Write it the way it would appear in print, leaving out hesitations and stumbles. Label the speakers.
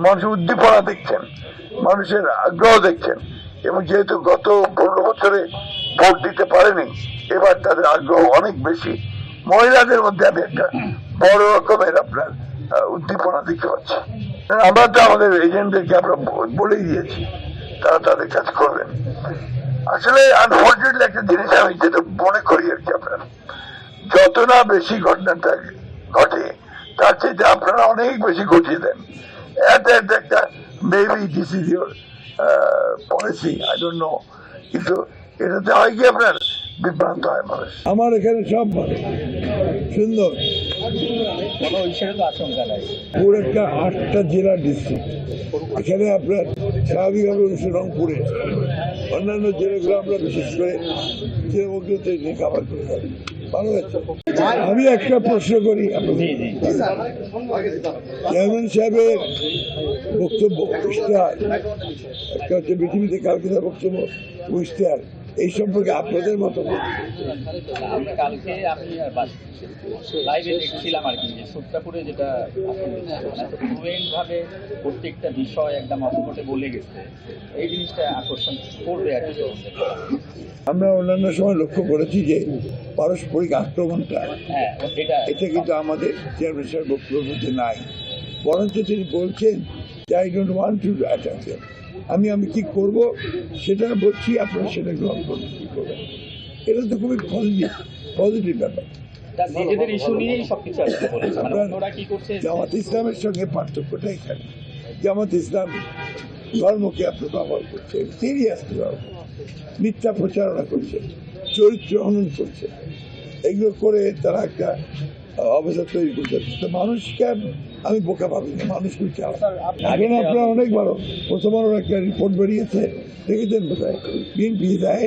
Speaker 1: মানুষের উদ্দীপনা দেখছেন, মানুষের আগ্রহ দেখছেন, এবং যেহেতু গত 15 বছরে ভোট দিতে পারেনি, এবার তাদের আগ্রহ অনেক বেশি। মহিলাদের মধ্যে আমি একটা বড় রকমের আপনার উদ্দীপনা দেখতে পাচ্ছি। আমরা তো আমাদের এজেন্টদেরকে আমরা বলেই দিয়েছি, তারা তাদের কাজ করবেন। আসলে আনফর্চুনেটলি একটা জিনিস আমি যেটা মনে করি আর কি, আপনার যত না বেশি ঘটনাটা ঘটে তার চাইতে আপনারা অনেক বেশি ঘটিয়ে দেন। একটা maybe this is your policy, I don't know, কিন্তু এটাতে হয় কি আপনার বিভ্রান্ত হয় মানুষ। আমার এখানে সব ভালো, সুন্দর, পুরো একটা 8টা জেলা ডিস্ট্রিক্ট। এখানে আপনার স্বাভাবিকভাবে রংপুরে, অন্যান্য জেলাগুলো আমরা বিশেষ করে জেলাগুলোতে কাভার করে থাকি। ভালো আছে। আমি একটা প্রশ্ন করি, চেয়ারম্যান সাহেবের বক্তব্য ইশতেহার, একটা হচ্ছে পৃথিবীতে কালকে তার বক্তব্য ইশতেহার, এই সম্পর্কে আপনাদের মতামত?
Speaker 2: কালকে আমি লাইভে দেখছিলাম আর কি, যে সুপ্তাপুরে যেটা ভাবে প্রত্যেকটা বিষয় একদম অস্পষ্টে বলে গেছে, এই জিনিসটা আকর্ষণ করবে আর কি।
Speaker 1: আমরা অন্যান্য সময় লক্ষ্য করেছি যে পারস্পরিক আক্রমণটা, এটা কিন্তু আমাদের চেয়ারম্যান সাহেব বক্তব্যের মধ্যে নাই। বরঞ্চ তিনি বলছেন যে I don't want to attack. আমি কি করব সেটা বলছি, আপনারা সেটা গ্রহণ করবেন, কি করবেন। এটা তো খুবই পজিটিভ ব্যাপার। জামাত ইসলামের সঙ্গে পার্থক্যটা এখানে, জামাত ইসলাম ধর্মকে আপনি ব্যবহার করছে, সিরিয়াস মিথ্যা প্রচারণা করছে, চরিত্র হনন করছে, এগুলো করে তারা একটা অবস্থা তৈরি করছে। তো মানুষকে আমি বোকা ভাবি না, মানুষ বুঝছে। এখন আপনারা অনেক বড় প্রথম একটা রিপোর্ট বেরিয়েছে, দেখেছেন বোধ হয়, বিএনপি